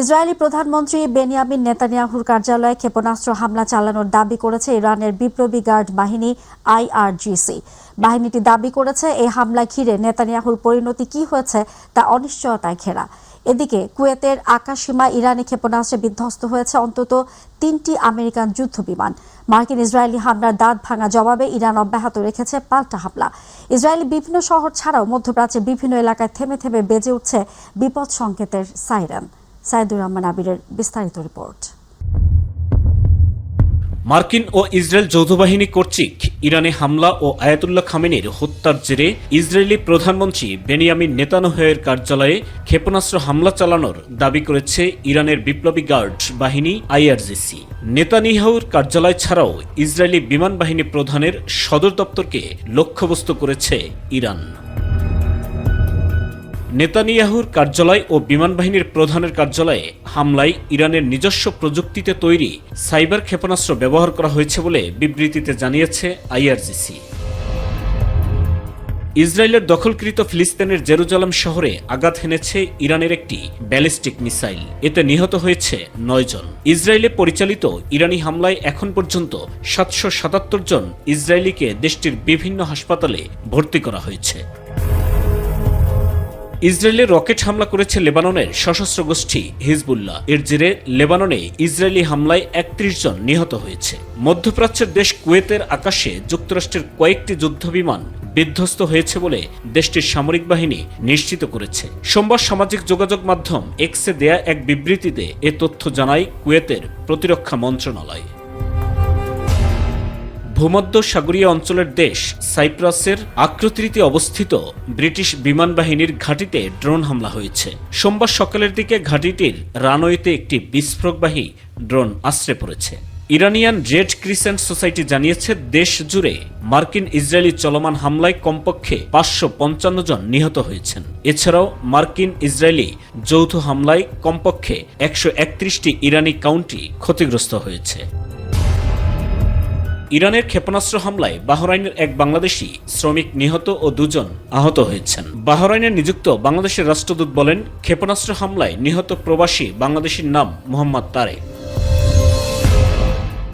Israeli প্রধানমন্ত্রী Benjamin নেতানিয়াহুর কার্যালয়ে ক্ষেপণাস্ত্র হামলা চালানোর দাবি করেছে ইরানের বিপ্লবী গার্ড বাহিনী আইআরজিসি। বাহিনীটি দাবি করেছে এই হামলা ঘিরে নেতানিয়াহুর পরিণতি কি হয়েছে তা অনিশ্চয়তায় ঘেরা। এদিকে কুয়েতের আকাশসীমায় ইরানি ক্ষেপণাস্ত্রে বিধ্বস্ত হয়েছে অন্তত 3টি আমেরিকান যুদ্ধবিমান। মার্কিন ইসরায়েলি হামলার দাঁত ভাঙা জবাবে ইরান অব্যাহত রেখেছে পাল্টা হামলা। ইসরায়েলি বিভিন্ন শহর ছাড়াও মধ্যপ্রাচ্যের বিভিন্ন এলাকায় থেমে থেমে বেজে উঠছে বিপদ সংকেতের সাইরেন। সাইদুর রহমান আবিরের বিস্তারিত রিপোর্ট। মার্কিন ও ইসরায়েল যৌথ বাহিনী কর্তৃক ইরানে হামলা ও আয়াতুল্লাহ খামেনির হত্যার জেরে ইসরায়েলি প্রধানমন্ত্রী বেনিয়ামিন নেতানিয়াহুর কার্যালয়ে ক্ষেপণাস্ত্র হামলা চালানোর দাবি করেছে ইরানের বিপ্লবী গার্ড বাহিনী আইআরজিসি। নেতানিয়াহুর কার্যালয় ছাড়াও ইসরায়েলি বিমান বাহিনী প্রধানের সদর দপ্তরকে লক্ষ্যবস্তু করেছে ইরান। নেতানিয়াহুর কার্যালয় ও বিমান বাহিনীর প্রধানের কার্যালয়ে হামলায় ইরানের নিজস্ব প্রযুক্তিতে তৈরি সাইবার ক্ষেপণাস্ত্র ব্যবহার করা হয়েছে বলে বিবৃতিতে জানিয়েছে আইআরজিসি। ইসরায়েলের দখলকৃত ফিলিস্তিনের জেরুজালেম শহরে আঘাত হেনেছে ইরানের একটি ব্যালিস্টিক মিসাইল। এতে নিহত হয়েছে 9 জন। ইসরায়েলে পরিচালিত ইরানি হামলায় এখন পর্যন্ত 777 জন ইসরায়েলিকে দেশটির বিভিন্ন হাসপাতালে ভর্তি করা হয়েছে। ইসরায়েলে রকেট হামলা করেছে লেবাননের সশস্ত্র গোষ্ঠী হিজবুল্লাহ। এর জেরে লেবাননে ইসরায়েলি হামলায় 31 জন নিহত হয়েছে। মধ্যপ্রাচ্যের দেশ কুয়েতের আকাশে যুক্তরাষ্ট্রের কয়েকটি যুদ্ধবিমান বিধ্বস্ত হয়েছে বলে দেশটির সামরিক বাহিনী নিশ্চিত করেছে। সোমবার সামাজিক যোগাযোগ মাধ্যম এক্সে দেয়া এক বিবৃতিতে এ তথ্য জানায় কুয়েতের প্রতিরক্ষা মন্ত্রণালয়। ভূমধ্য সাগরীয় অঞ্চলের দেশ সাইপ্রাসের আক্রোতিরিতে অবস্থিত ব্রিটিশ বিমান বাহিনীর ঘাঁটিতে ড্রোন হামলা হয়েছে। সোমবার সকালের দিকে ঘাঁটিটির রানওয়েতে একটি বিস্ফোরকবাহী ড্রোন আছড়ে পড়েছে। ইরানিয়ান রেড ক্রিসেন্ট সোসাইটি জানিয়েছে দেশ জুড়ে মার্কিন ইসরায়েলি চলমান হামলায় কমপক্ষে 555 জন নিহত হয়েছেন। এছাড়াও মার্কিন ইসরায়েলি যৌথ হামলায় কমপক্ষে 131টি ইরানি কাউন্টি ক্ষতিগ্রস্ত হয়েছে। ইরানের ক্ষেপণাস্ত্র হামলায় বাহরাইনের এক বাংলাদেশি শ্রমিক নিহত ও 2 জন আহত হয়েছেন। বাহরাইনের নিযুক্ত বাংলাদেশের রাষ্ট্রদূত বলেন, ক্ষেপণাস্ত্র হামলায় নিহত প্রবাসী বাংলাদেশির নাম মোহাম্মদ তারেক।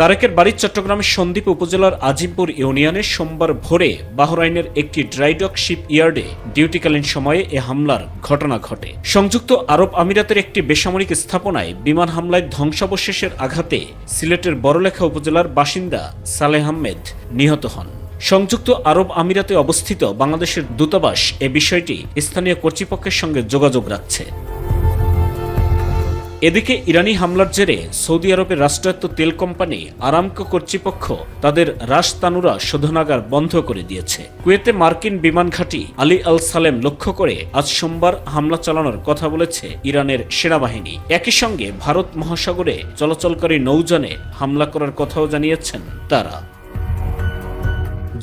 তারেকের বাড়ি চট্টগ্রামের সন্দ্বীপ উপজেলার আজিমপুর ইউনিয়নে সোমবার ভোরে বাহরাইনের একটি ড্রাইডক শিপ ইয়ার্ডে ডিউটিকালীন সময়ে এ হামলার ঘটনা ঘটে। সংযুক্ত আরব আমিরাতের একটি বেসামরিক স্থাপনায় বিমান হামলায় ধ্বংসাবশেষের আঘাতে সিলেটের বড়লেখা উপজেলার বাসিন্দা সালেহ আহমেদ নিহত হন। সংযুক্ত আরব আমিরাতে অবস্থিত বাংলাদেশের দূতাবাস এ বিষয়টি স্থানীয় কর্তৃপক্ষের সঙ্গে যোগাযোগ রাখছে। এদিকে ইরানি হামলার জেরে সৌদি আরবের রাষ্ট্রায়ত্ত তেল কোম্পানি আরামকো কর্তৃপক্ষ তাদের রাশ তানুরা শোধনাগার বন্ধ করে দিয়েছে। কুয়েতে মার্কিন বিমান ঘাঁটি আলী আল সালেম লক্ষ্য করে আজ সোমবার হামলা চালানোর কথা বলেছে ইরানের সেনাবাহিনী। একই সঙ্গে ভারত মহাসাগরে চলাচলকারী নৌযানে হামলা করার কথাও জানিয়েছেন তারা।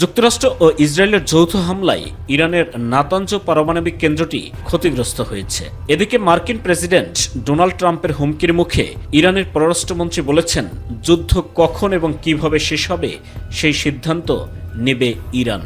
যুক্তরাষ্ট্র ও ইসরায়েলের যৌথ হামলায় ইরানের নাতাঞ্জ পারমাণবিক কেন্দ্রটি ক্ষতিগ্রস্ত হয়েছে। এদিকে মার্কিন প্রেসিডেন্ট ডোনাল্ড ট্রাম্পের হুমকির মুখে ইরানের পররাষ্ট্রমন্ত্রী বলেছেন, যুদ্ধ কখন এবং কিভাবে শেষ হবে সেই সিদ্ধান্ত নেবে ইরান।